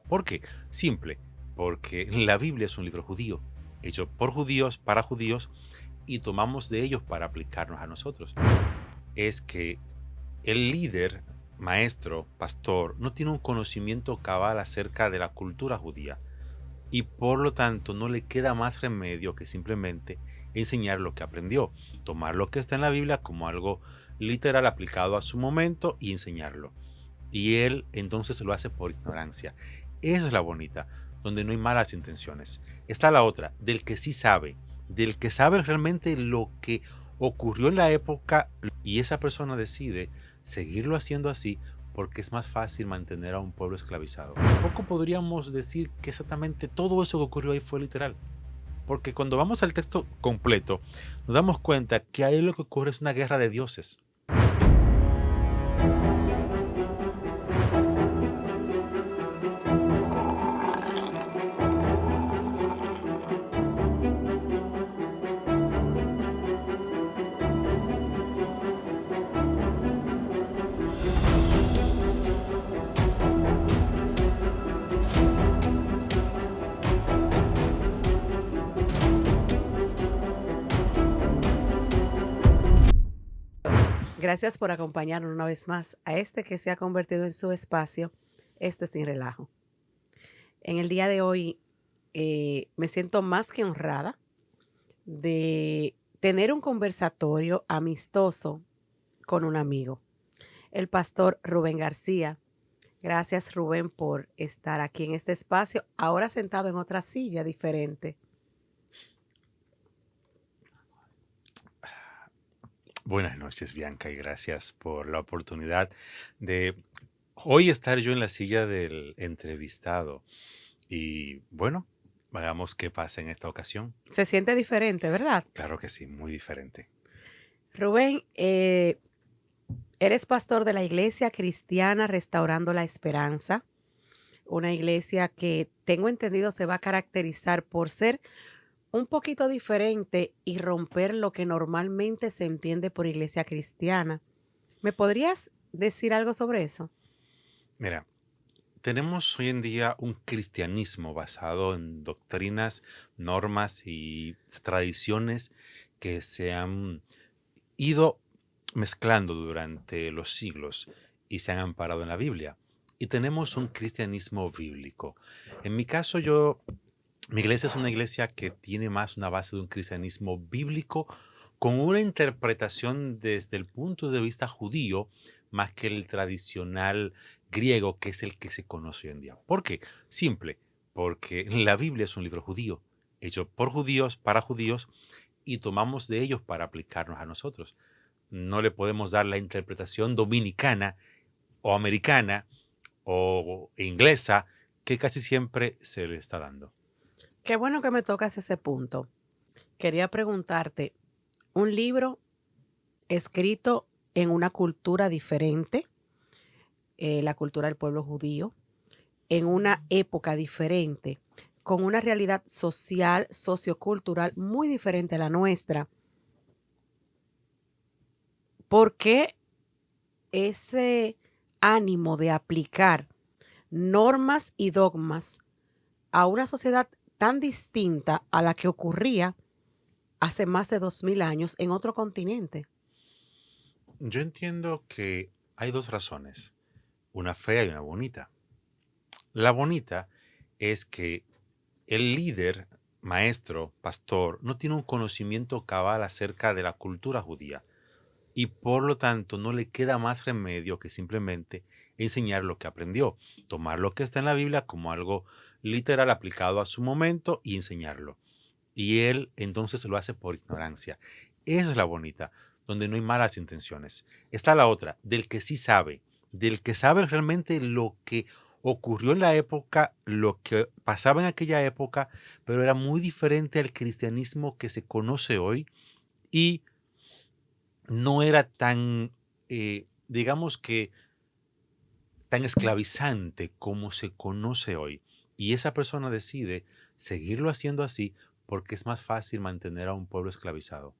¿Por qué? Simple, porque la Biblia es un libro judío, hecho por judíos, para judíos, y tomamos de ellos para aplicarnos a nosotros. Es que el líder, maestro, pastor, no tiene un conocimiento cabal acerca de la cultura judía y por lo tanto no le queda más remedio que simplemente enseñar lo que aprendió, tomar lo que está en la Biblia como algo literal aplicado a su momento y enseñarlo. Y él entonces lo hace por ignorancia. Esa es la bonita, donde no hay malas intenciones. Está la otra, del que sabe realmente lo que ocurrió en la época y esa persona decide seguirlo haciendo así porque es más fácil mantener a un pueblo esclavizado. Poco podríamos decir que exactamente todo eso que ocurrió ahí fue literal. Porque cuando vamos al texto completo, nos damos cuenta que ahí lo que ocurre es una guerra de dioses. Gracias por acompañarnos una vez más a este que se ha convertido en su espacio, este Sin Relajo. En el día de hoy me siento más que honrada de tener un conversatorio amistoso con un amigo, el pastor Rubén García. Gracias, Rubén, por estar aquí en este espacio, ahora sentado en otra silla diferente. Buenas noches, Bianca, y gracias por la oportunidad de hoy estar yo en la silla del entrevistado. Y bueno, hagamos qué pasa en esta ocasión. Se siente diferente, ¿verdad? Claro que sí, muy diferente. Rubén, eres pastor de la Iglesia Cristiana Restaurando la Esperanza, una iglesia que tengo entendido se va a caracterizar por ser un poquito diferente y romper lo que normalmente se entiende por iglesia cristiana. ¿Me podrías decir algo sobre eso? Mira, tenemos hoy en día un cristianismo basado en doctrinas, normas y tradiciones que se han ido mezclando durante los siglos y se han amparado en la Biblia. Y tenemos un cristianismo bíblico. En mi caso, mi iglesia es una iglesia que tiene más una base de un cristianismo bíblico con una interpretación desde el punto de vista judío más que el tradicional griego, que es el que se conoce hoy en día. ¿Por qué? Simple, porque la Biblia es un libro judío, hecho por judíos, para judíos, y tomamos de ellos para aplicarnos a nosotros. No le podemos dar la interpretación dominicana o americana o inglesa que casi siempre se le está dando. Qué bueno que me tocas ese punto. Quería preguntarte, un libro escrito en una cultura diferente, la cultura del pueblo judío, en una época diferente, con una realidad social, sociocultural muy diferente a la nuestra. ¿Por qué ese ánimo de aplicar normas y dogmas a una sociedad tan distinta a la que ocurría hace más de 2000 años en otro continente? Yo entiendo que hay dos razones, una fea y una bonita. La bonita es que el líder, maestro, pastor, no tiene un conocimiento cabal acerca de la cultura judía y por lo tanto no le queda más remedio que simplemente enseñar lo que aprendió, tomar lo que está en la Biblia como algo literal aplicado a su momento y enseñarlo. Y él entonces lo hace por ignorancia. Esa es la bonita, donde no hay malas intenciones. Está la otra, del que sabe realmente lo que ocurrió en la época, lo que pasaba en aquella época, pero era muy diferente al cristianismo que se conoce hoy y no era tan, digamos que, tan esclavizante como se conoce hoy. Y esa persona decide seguirlo haciendo así porque es más fácil mantener a un pueblo esclavizado.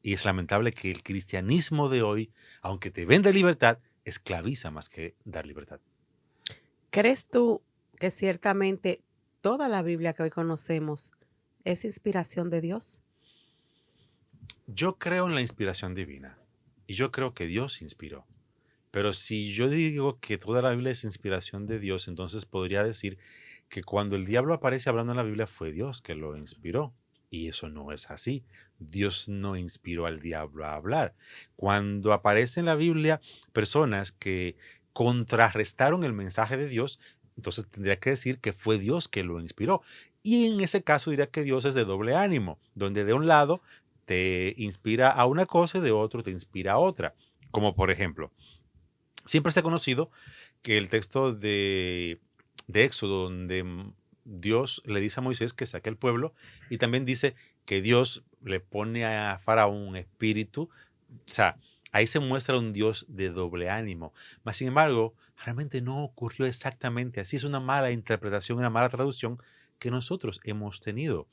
Y es lamentable que el cristianismo de hoy, aunque te vende libertad, esclaviza más que dar libertad. ¿Crees tú que ciertamente toda la Biblia que hoy conocemos es inspiración de Dios? Yo creo en la inspiración divina y yo creo que Dios inspiró. Pero si yo digo que toda la Biblia es inspiración de Dios, entonces podría decir que cuando el diablo aparece hablando en la Biblia fue Dios que lo inspiró. Y eso no es así. Dios no inspiró al diablo a hablar. Cuando aparece en la Biblia personas que contrarrestaron el mensaje de Dios, entonces tendría que decir que fue Dios que lo inspiró. Y en ese caso diría que Dios es de doble ánimo, donde de un lado te inspira a una cosa y de otro te inspira a otra. Como por ejemplo, siempre se ha conocido que el texto de Éxodo, donde Dios le dice a Moisés que saque al pueblo, y también dice que Dios le pone a Faraón un espíritu. O sea, ahí se muestra un Dios de doble ánimo. Mas, sin embargo, realmente no ocurrió exactamente así. Es una mala interpretación, una mala traducción que nosotros hemos tenido.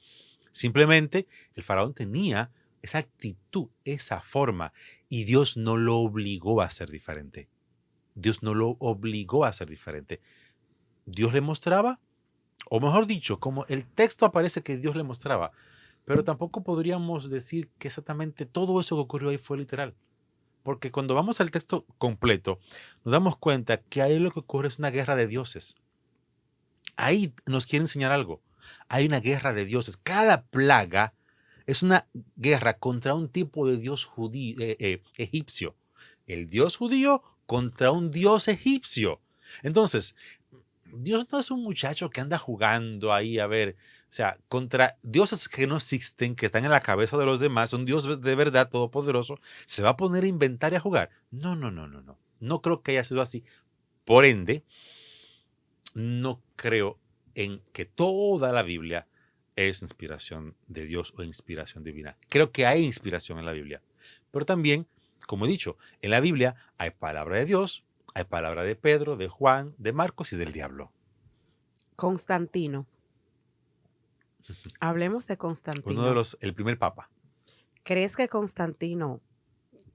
Simplemente el faraón tenía esa actitud, esa forma, y Dios no lo obligó a ser diferente. Dios no lo obligó a ser diferente. Dios le mostraba, o mejor dicho, como el texto aparece que Dios le mostraba, pero tampoco podríamos decir que exactamente todo eso que ocurrió ahí fue literal. Porque cuando vamos al texto completo, nos damos cuenta que ahí lo que ocurre es una guerra de dioses. Ahí nos quiere enseñar algo. Hay una guerra de dioses. Cada plaga es una guerra contra un tipo de dios egipcio. El dios judío contra un dios egipcio. Entonces, Dios no es un muchacho que anda jugando ahí a ver, o sea, contra dioses que no existen, que están en la cabeza de los demás, un Dios de verdad todopoderoso, se va a poner a inventar y a jugar. No, no, no, no, no. No creo que haya sido así. Por ende, no creo en que toda la Biblia es inspiración de Dios o inspiración divina. Creo que hay inspiración en la Biblia. Pero también, como he dicho, en la Biblia hay palabra de Dios, hay palabra de Pedro, de Juan, de Marcos y del diablo. Constantino. Hablemos de Uno de Constantino. los, el primer papa. ¿Crees que Constantino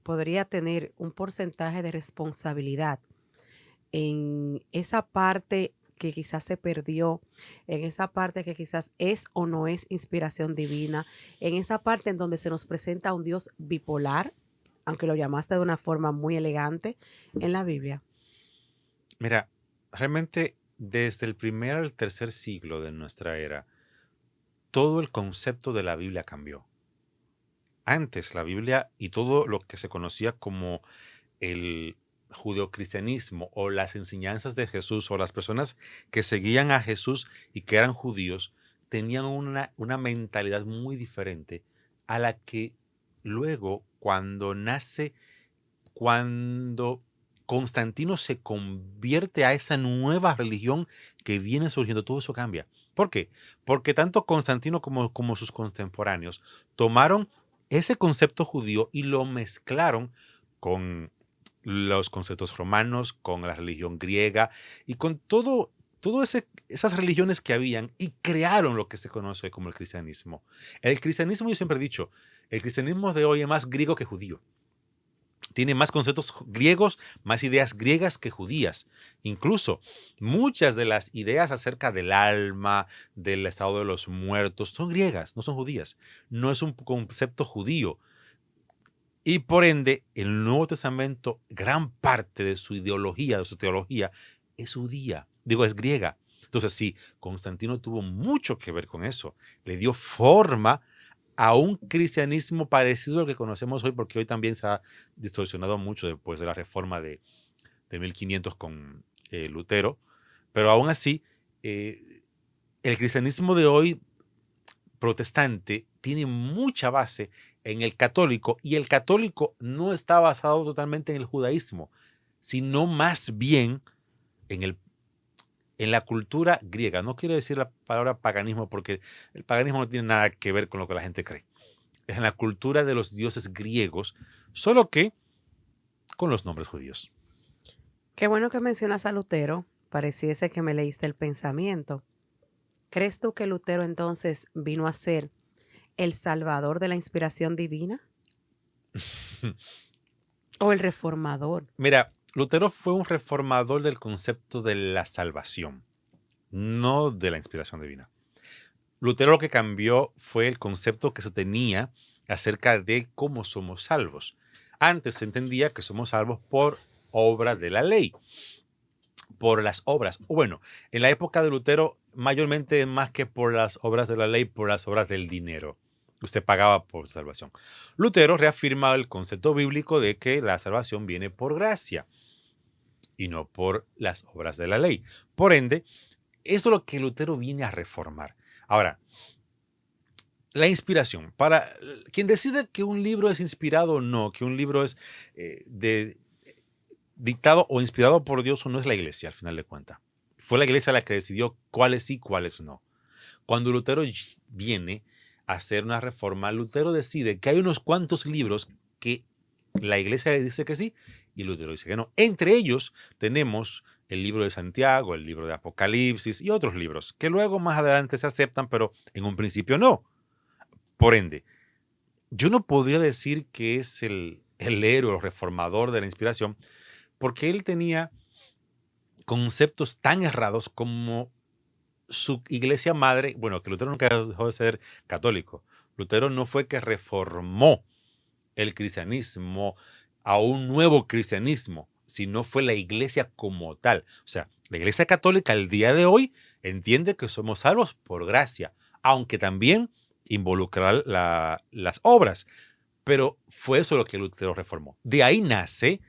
podría tener un porcentaje de responsabilidad en esa parte que quizás se perdió, en esa parte que quizás es o no es inspiración divina, en esa parte en donde se nos presenta un Dios bipolar, aunque lo llamaste de una forma muy elegante en la Biblia? Mira, realmente desde el primer al tercer siglo de nuestra era, todo el concepto de la Biblia cambió. Antes la Biblia y todo lo que se conocía como el judeocristianismo o las enseñanzas de Jesús o las personas que seguían a Jesús y que eran judíos tenían una mentalidad muy diferente a la que luego cuando Constantino se convierte a esa nueva religión que viene surgiendo, todo eso cambia. ¿Por qué? Porque tanto Constantino como sus contemporáneos tomaron ese concepto judío y lo mezclaron con los conceptos romanos, con la religión griega y con esas religiones que habían y crearon lo que se conoce como el cristianismo. El cristianismo, yo siempre he dicho, el cristianismo de hoy es más griego que judío. Tiene más conceptos griegos, más ideas griegas que judías. Incluso muchas de las ideas acerca del alma, del estado de los muertos, son griegas, no son judías. No es un concepto judío. Y por ende, el Nuevo Testamento, gran parte de su ideología, de su teología, es judía, digo, es griega. Entonces, sí, Constantino tuvo mucho que ver con eso. Le dio forma a un cristianismo parecido al que conocemos hoy, porque hoy también se ha distorsionado mucho después de la reforma de 1500 con Lutero. Pero aún así, el cristianismo de hoy protestante tiene mucha base en el católico y el católico no está basado totalmente en el judaísmo, sino más bien en la cultura griega. No quiero decir la palabra paganismo porque el paganismo no tiene nada que ver con lo que la gente cree. Es en la cultura de los dioses griegos, solo que con los nombres judíos. Qué bueno que mencionas a Lutero, pareciese que me leíste el pensamiento. ¿Crees tú que Lutero entonces vino a ser el salvador de la inspiración divina o el reformador? Mira, Lutero fue un reformador del concepto de la salvación. no de la inspiración divina. Lutero lo que cambió fue el concepto que se tenía acerca de cómo somos salvos. Antes se entendía que somos salvos por obras de la ley, por las obras. Bueno, en la época de Lutero, mayormente más que por las obras de la ley, por las obras del dinero. Usted pagaba por salvación. Lutero reafirma el concepto bíblico de que la salvación viene por gracia y no por las obras de la ley. Por ende, eso es lo que Lutero viene a reformar. Ahora, la inspiración. Para quien decide que un libro es inspirado o no, que un libro es dictado o inspirado por Dios o no, es la iglesia, al final de cuentas. Fue la iglesia la que decidió cuáles sí, cuáles no. Cuando Lutero viene a hacer una reforma, Lutero decide que hay unos cuantos libros que la iglesia le dice que sí y Lutero dice que no. Entre ellos tenemos el libro de Santiago, el libro de Apocalipsis y otros libros que luego más adelante se aceptan, pero en un principio no. Por ende, yo no podría decir que es el héroe o reformador de la inspiración, porque él tenía conceptos tan errados como su iglesia madre. Bueno, que Lutero nunca dejó de ser católico. Lutero no fue que reformó el cristianismo a un nuevo cristianismo, sino fue la iglesia como tal. O sea, la iglesia católica al día de hoy entiende que somos salvos por gracia, aunque también involucrar las obras. Pero fue eso lo que Lutero reformó. De ahí nace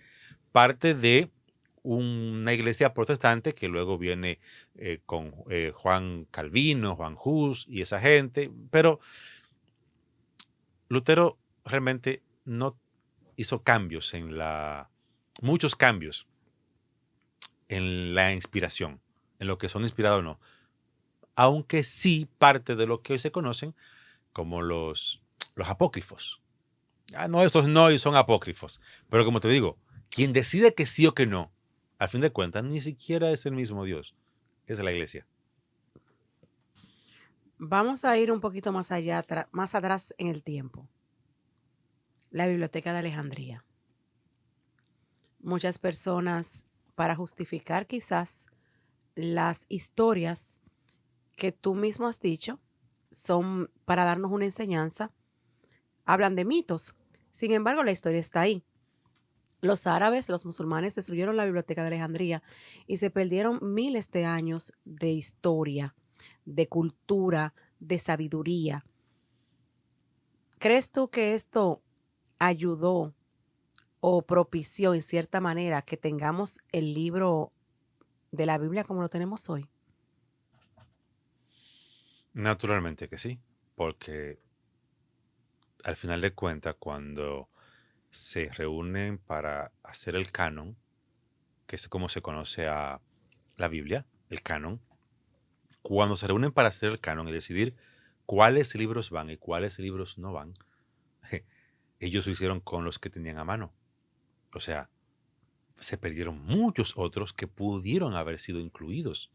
parte de una iglesia protestante que luego viene con Juan Calvino, Juan Hus y esa gente. Pero Lutero realmente no hizo cambios muchos cambios en la inspiración, en lo que son inspirados o no. Aunque sí parte de lo que hoy se conocen como los apócrifos. No, esos no y son apócrifos. Pero como te digo, quien decide que sí o que no, al fin de cuentas, ni siquiera es el mismo Dios, es la iglesia. Vamos a ir un poquito más allá, más atrás en el tiempo. La Biblioteca de Alejandría. Muchas personas, para justificar quizás las historias que tú mismo has dicho, son para darnos una enseñanza, hablan de mitos. Sin embargo, la historia está ahí. Los árabes, los musulmanes destruyeron la Biblioteca de Alejandría y se perdieron miles de años de historia, de cultura, de sabiduría. ¿Crees tú que esto ayudó o propició en cierta manera que tengamos el libro de la Biblia como lo tenemos hoy? Naturalmente que sí, porque al final de cuentas, cuando se reúnen para hacer el canon, que es como se conoce a la Biblia, el canon, cuando se reúnen para hacer el canon y decidir cuáles libros van y cuáles libros no van, ellos lo hicieron con los que tenían a mano. O sea, se perdieron muchos otros que pudieron haber sido incluidos.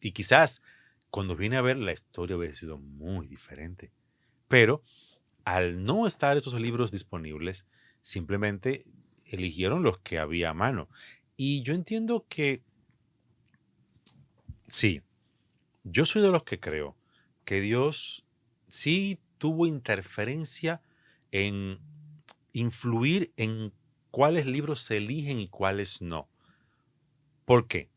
Y quizás cuando viene a ver la historia hubiera sido muy diferente. Pero al no estar esos libros disponibles, simplemente eligieron los que había a mano. Y yo entiendo que sí, yo soy de los que creo que Dios sí tuvo interferencia en influir en cuáles libros se eligen y cuáles no. ¿Por qué?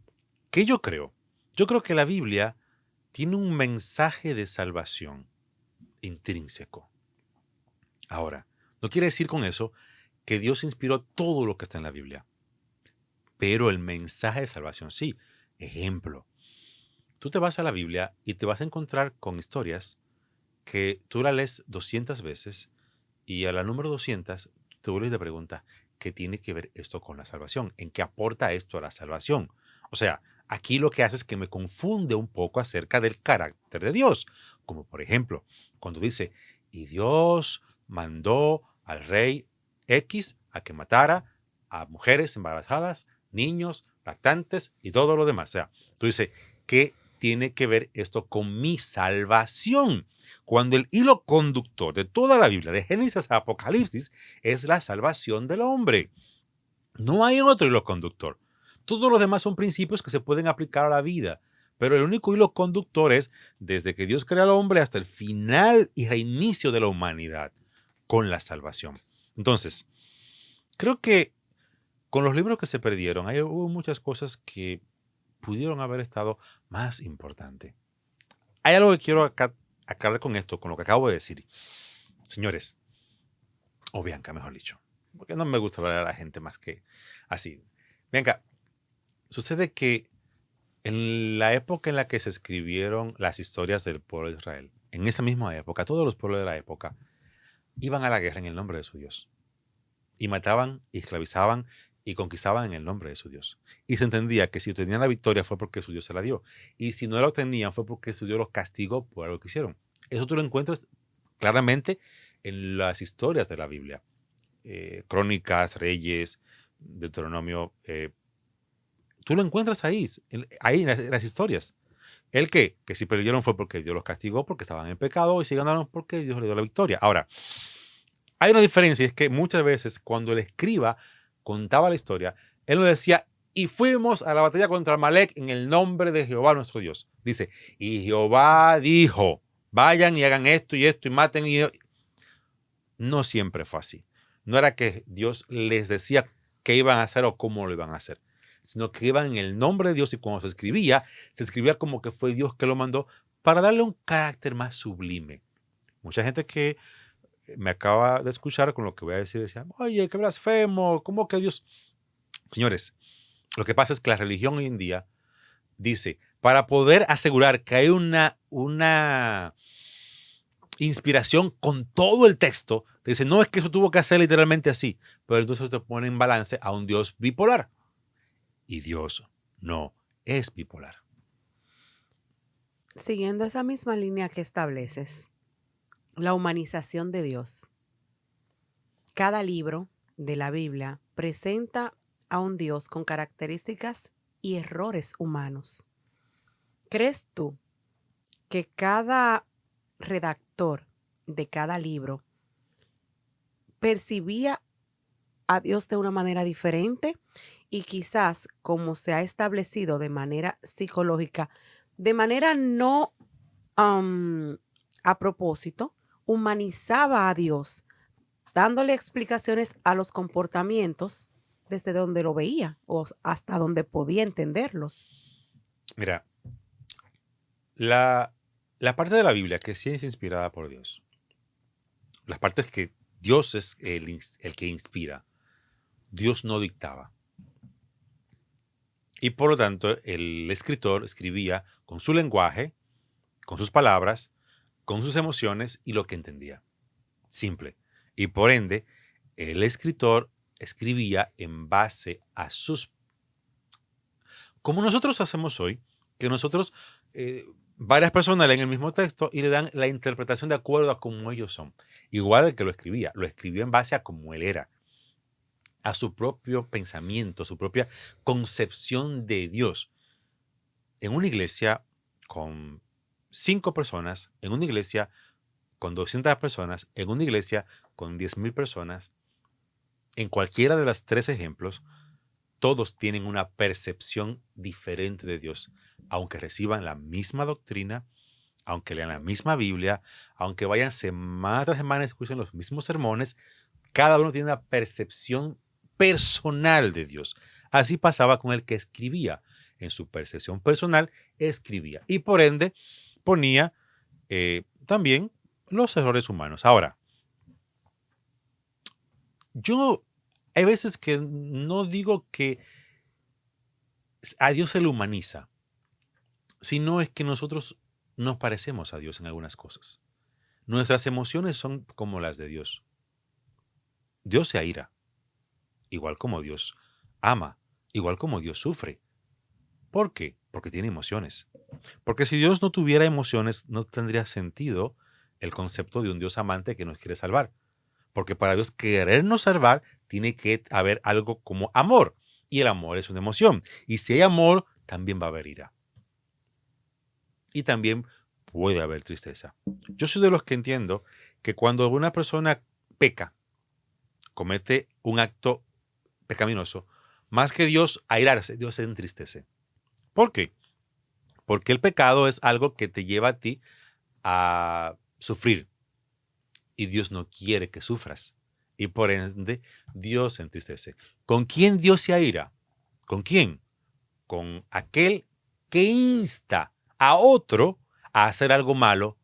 ¿Qué yo creo? Yo creo que la Biblia tiene un mensaje de salvación intrínseco. Ahora, no quiere decir con eso que Dios inspiró todo lo que está en la Biblia, pero el mensaje de salvación sí. Ejemplo, tú te vas a la Biblia y te vas a encontrar con historias que tú la lees 200 veces y a la número 200 te vuelves y te preguntas, ¿qué tiene que ver esto con la salvación? ¿En qué aporta esto a la salvación? O sea, aquí lo que hace es que me confunde un poco acerca del carácter de Dios. Como por ejemplo, cuando dice, y Dios mandó al rey X a que matara a mujeres embarazadas, niños, lactantes y todo lo demás. O sea, tú dices, ¿qué tiene que ver esto con mi salvación? Cuando el hilo conductor de toda la Biblia, de Génesis a Apocalipsis, es la salvación del hombre. No hay otro hilo conductor. Todos los demás son principios que se pueden aplicar a la vida, pero el único hilo conductor es desde que Dios crea al hombre hasta el final y reinicio de la humanidad con la salvación. Entonces, creo que con los libros que se perdieron, hubo muchas cosas que pudieron haber estado más importantes. Hay algo que quiero aclarar con esto, con lo que acabo de decir. Señores, o Bianca, mejor dicho, porque no me gusta hablar a la gente más que así. Bianca, sucede que en la época en la que se escribieron las historias del pueblo de Israel, en esa misma época, todos los pueblos de la época iban a la guerra en el nombre de su Dios. Y mataban, y esclavizaban, y conquistaban en el nombre de su Dios. Y se entendía que si tenían la victoria fue porque su Dios se la dio. Y si no la obtenían fue porque su Dios los castigó por algo que hicieron. Eso tú lo encuentras claramente en las historias de la Biblia. Crónicas, Reyes, Deuteronomio. Tú lo encuentras ahí en las historias. El que si perdieron fue porque Dios los castigó, porque estaban en pecado, y si ganaron porque Dios les dio la victoria. Ahora, hay una diferencia, es que muchas veces cuando el escriba contaba la historia, él nos decía, y fuimos a la batalla contra Amalek en el nombre de Jehová nuestro Dios. Dice, y Jehová dijo, vayan y hagan esto y maten. No siempre fue así. No era que Dios les decía qué iban a hacer o cómo lo iban a hacer, sino que iban en el nombre de Dios, y cuando se escribía como que fue Dios que lo mandó para darle un carácter más sublime. Mucha gente que me acaba de escuchar con lo que voy a decir decía, oye, qué blasfemo, ¿cómo que Dios? Señores, lo que pasa es que la religión hoy en día dice, para poder asegurar que hay una inspiración con todo el texto, dice, no, es que eso tuvo que hacer literalmente así, pero entonces te pone en balance a un Dios bipolar. Y Dios no es bipolar. Siguiendo esa misma línea que estableces, la humanización de Dios. Cada libro de la Biblia presenta a un Dios con características y errores humanos. ¿Crees tú que cada redactor de cada libro percibía a Dios de una manera diferente y quizás, como se ha establecido de manera psicológica, de manera no a propósito, humanizaba a Dios, dándole explicaciones a los comportamientos desde donde lo veía o hasta donde podía entenderlos? Mira, la parte de la Biblia que sí es inspirada por Dios, las partes que Dios es el que inspira, Dios no dictaba. Y por lo tanto, el escritor escribía con su lenguaje, con sus palabras, con sus emociones y lo que entendía. Simple. Y por ende, el escritor escribía en base a sus... Como nosotros hacemos hoy, que nosotros, varias personas leen el mismo texto y le dan la interpretación de acuerdo a cómo ellos son. Igual el que lo escribía en base a cómo él era, a su propio pensamiento, su propia concepción de Dios. En una iglesia con 5 personas, en una iglesia con 200 personas, en una iglesia con 10,000 personas, en cualquiera de los 3 ejemplos, todos tienen una percepción diferente de Dios, aunque reciban la misma doctrina, aunque lean la misma Biblia, aunque vayan semana tras semana y escuchen los mismos sermones, cada uno tiene una percepción personal de Dios. Así pasaba con el que escribía. En su percepción personal, escribía. Y por ende, ponía también los errores humanos. Ahora, yo hay veces que no digo que a Dios se le humaniza, sino es que nosotros nos parecemos a Dios en algunas cosas. Nuestras emociones son como las de Dios. Dios se aira, igual como Dios ama, igual como Dios sufre. ¿Por qué? Porque tiene emociones. Porque si Dios no tuviera emociones, no tendría sentido el concepto de un Dios amante que nos quiere salvar. Porque para Dios querernos salvar, tiene que haber algo como amor. Y el amor es una emoción. Y si hay amor, también va a haber ira. Y también puede haber tristeza. Yo soy de los que entiendo que cuando una persona peca, comete un acto pecaminoso, más que Dios airarse, Dios se entristece. ¿Por qué? Porque el pecado es algo que te lleva a ti a sufrir. Y Dios no quiere que sufras. Y por ende, Dios se entristece. ¿Con quién Dios se aira? ¿Con quién? Con aquel que insta a otro a hacer algo malo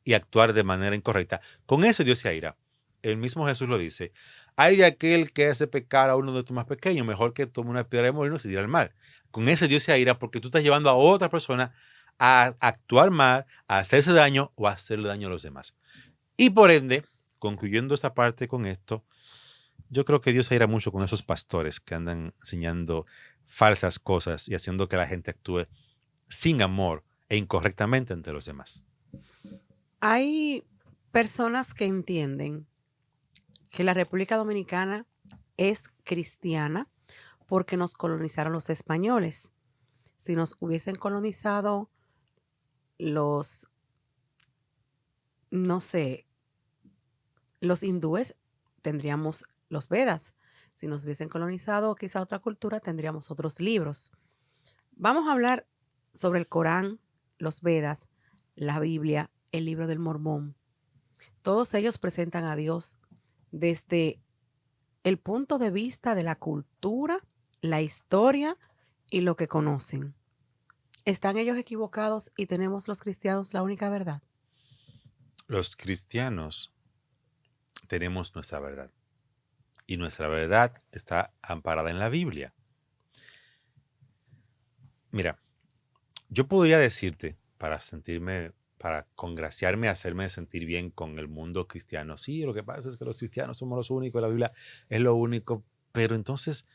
y actuar de manera incorrecta. Con ese Dios se aira. El mismo Jesús lo dice. Hay de aquel que hace pecar a uno de tus más pequeños, mejor que tome una piedra de molino y se tire al mar. Con ese Dios se aira porque tú estás llevando a otra persona a actuar mal, a hacerse daño o a hacerle daño a los demás. Y por ende, concluyendo esta parte con esto, yo creo que Dios se aira mucho con esos pastores que andan enseñando falsas cosas y haciendo que la gente actúe sin amor e incorrectamente ante los demás. Hay personas que entienden que la República Dominicana es cristiana porque nos colonizaron los españoles. Si nos hubiesen colonizado los, no sé, los hindúes, tendríamos los Vedas. Si nos hubiesen colonizado quizá otra cultura, tendríamos otros libros. Vamos a hablar sobre el Corán, los Vedas, la Biblia, el libro del Mormón. Todos ellos presentan a Dios desde el punto de vista de la cultura, la historia y lo que conocen. ¿Están ellos equivocados y tenemos los cristianos la única verdad? Los cristianos tenemos nuestra verdad y nuestra verdad está amparada en la Biblia. Mira, yo podría decirte para congraciarme, hacerme sentir bien con el mundo cristiano. Sí, lo que pasa es que los cristianos somos los únicos, la Biblia es lo único, pero entonces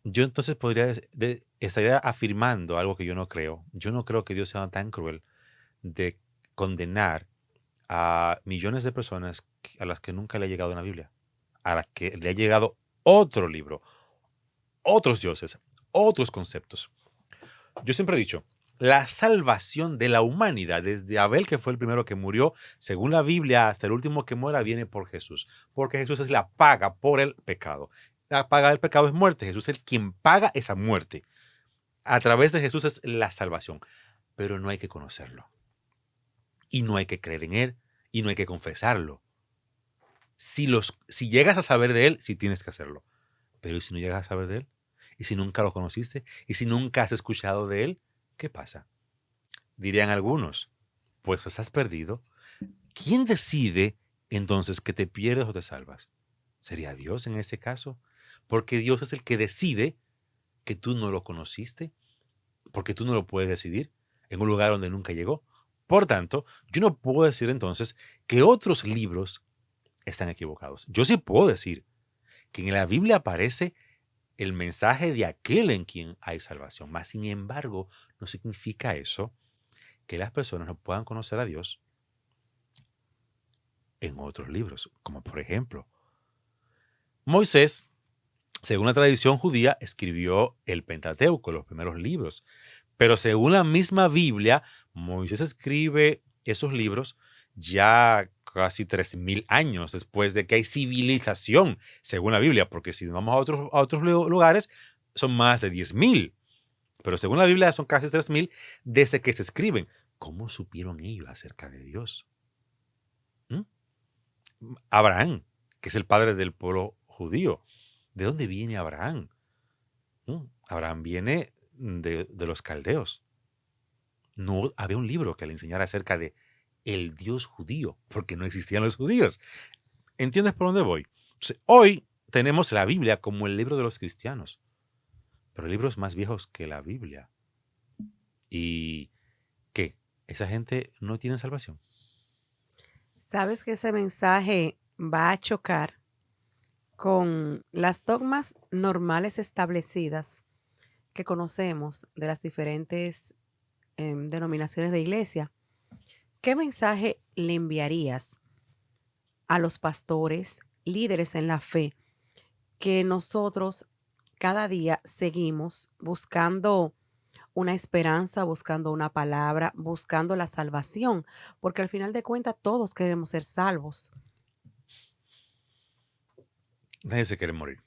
yo entonces estaría afirmando algo que yo no creo. Yo no creo que Dios sea tan cruel de condenar a millones de personas a las que nunca le ha llegado una Biblia, a las que le ha llegado otro libro, otros dioses, otros conceptos. Yo siempre he dicho, la salvación de la humanidad, desde Abel, que fue el primero que murió, según la Biblia, hasta el último que muera, viene por Jesús, porque Jesús es la paga por el pecado. La paga del pecado es muerte. Jesús es el quien paga esa muerte. A través de Jesús es la salvación, pero no hay que conocerlo. Y no hay que creer en él, y no hay que confesarlo. Si llegas a saber de él, sí tienes que hacerlo. Pero ¿y si no llegas a saber de él? ¿Y si nunca lo conociste? ¿Y si nunca has escuchado de él? ¿Qué pasa? Dirían algunos, pues estás perdido. ¿Quién decide entonces que te pierdes o te salvas? ¿Sería Dios en ese caso? Porque Dios es el que decide que tú no lo conociste, porque tú no lo puedes decidir en un lugar donde nunca llegó. Por tanto, yo no puedo decir entonces que otros libros están equivocados. Yo sí puedo decir que en la Biblia aparece el mensaje de aquel en quien hay salvación. Mas, sin embargo, no significa eso que las personas no puedan conocer a Dios en otros libros, como por ejemplo, Moisés, según la tradición judía, escribió el Pentateuco, los primeros libros. Pero según la misma Biblia, Moisés escribe esos libros ya casi 3.000 años después de que hay civilización, según la Biblia, porque si vamos a otros lugares, son más de 10.000. Pero según la Biblia son casi 3.000 desde que se escriben. ¿Cómo supieron ellos acerca de Dios? ¿Mm? Abraham, que es el padre del pueblo judío. ¿De dónde viene Abraham? Abraham viene de los caldeos. No había un libro que le enseñara acerca de el Dios judío, porque no existían los judíos. ¿Entiendes por dónde voy? Entonces, hoy tenemos la Biblia como el libro de los cristianos, pero libros más viejos que la Biblia. ¿Y qué? ¿Esa gente no tiene salvación? ¿Sabes que ese mensaje va a chocar con las dogmas normales establecidas que conocemos de las diferentes denominaciones de iglesia? ¿Qué mensaje le enviarías a los pastores, líderes en la fe, que nosotros cada día seguimos buscando una esperanza, buscando una palabra, buscando la salvación? Porque al final de cuentas todos queremos ser salvos. Nadie se quiere morir.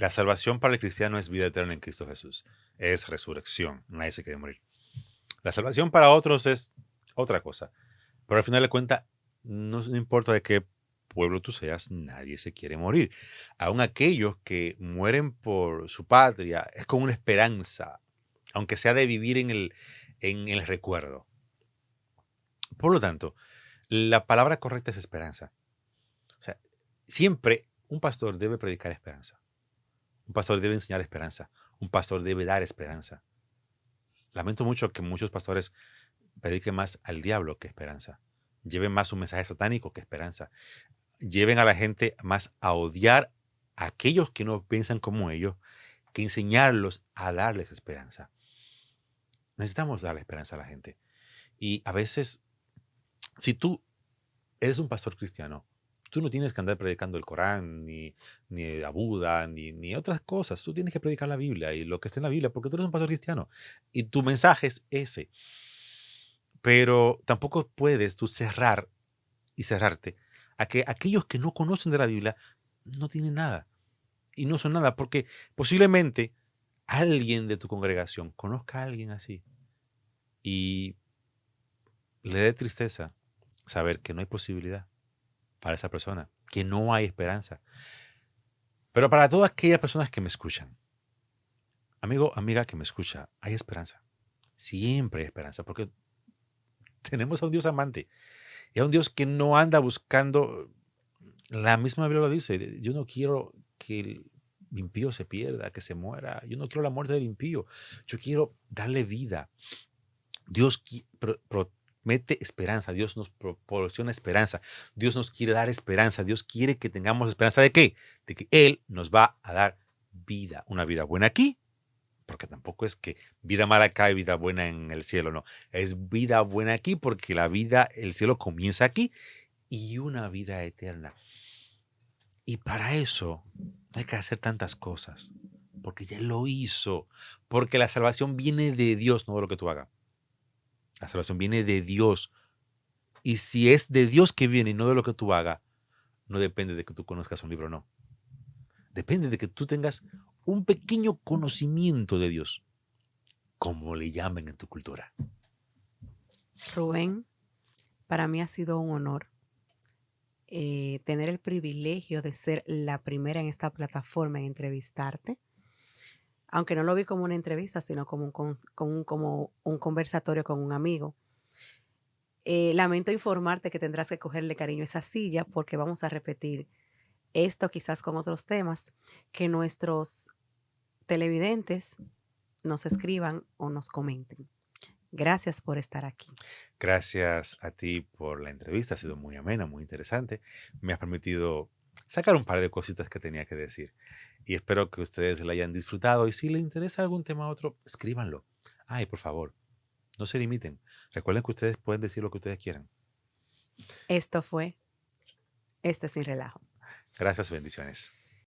La salvación para el cristiano es vida eterna en Cristo Jesús. Es resurrección. Nadie se quiere morir. La salvación para otros es otra cosa. Pero al final de cuentas, no importa de qué pueblo tú seas, nadie se quiere morir. Aún aquellos que mueren por su patria es con una esperanza, aunque sea de vivir en el recuerdo. Por lo tanto, la palabra correcta es esperanza. O sea, siempre un pastor debe predicar esperanza. Un pastor debe enseñar esperanza. Un pastor debe dar esperanza. Lamento mucho que muchos pastores prediquen más al diablo que esperanza. Lleven más un mensaje satánico que esperanza. Lleven a la gente más a odiar a aquellos que no piensan como ellos, que enseñarlos a darles esperanza. Necesitamos darle esperanza a la gente. Y a veces, si tú eres un pastor cristiano, tú no tienes que andar predicando el Corán, ni a Buda, ni otras cosas. Tú tienes que predicar la Biblia y lo que está en la Biblia, porque tú eres un pastor cristiano. Y tu mensaje es ese. Pero tampoco puedes tú cerrar y cerrarte a que aquellos que no conocen de la Biblia no tienen nada. Y no son nada, porque posiblemente alguien de tu congregación conozca a alguien así. Y le dé tristeza saber que no hay posibilidad para esa persona, que no hay esperanza. Pero para todas aquellas personas que me escuchan, amigo, amiga que me escucha, hay esperanza. Siempre hay esperanza, porque tenemos a un Dios amante y a un Dios que no anda buscando, la misma Biblia lo dice, yo no quiero que el impío se pierda, que se muera, yo no quiero la muerte del impío, yo quiero darle vida. Dios promete esperanza, Dios nos proporciona esperanza, Dios nos quiere dar esperanza, Dios quiere que tengamos esperanza ¿de qué? De que Él nos va a dar vida, una vida buena aquí, porque tampoco es que vida mala acá y vida buena en el cielo, no, es vida buena aquí porque la vida, el cielo comienza aquí y una vida eterna. Y para eso no hay que hacer tantas cosas, porque ya lo hizo, porque la salvación viene de Dios, no de lo que tú hagas. La salvación viene de Dios. Y si es de Dios que viene y no de lo que tú hagas, no depende de que tú conozcas un libro o no. Depende de que tú tengas un pequeño conocimiento de Dios, como le llamen en tu cultura. Rubén, para mí ha sido un honor tener el privilegio de ser la primera en esta plataforma en entrevistarte, aunque no lo vi como una entrevista, sino como como un conversatorio con un amigo. Lamento informarte que tendrás que cogerle cariño a esa silla porque vamos a repetir esto quizás con otros temas que nuestros televidentes nos escriban o nos comenten. Gracias por estar aquí. Gracias a ti por la entrevista, ha sido muy amena, muy interesante. Me has permitido sacar un par de cositas que tenía que decir. Y espero que ustedes la hayan disfrutado. Y si les interesa algún tema u otro, escríbanlo. Ay, por favor, no se limiten. Recuerden que ustedes pueden decir lo que ustedes quieran. Esto fue Sin Relajo. Gracias, bendiciones.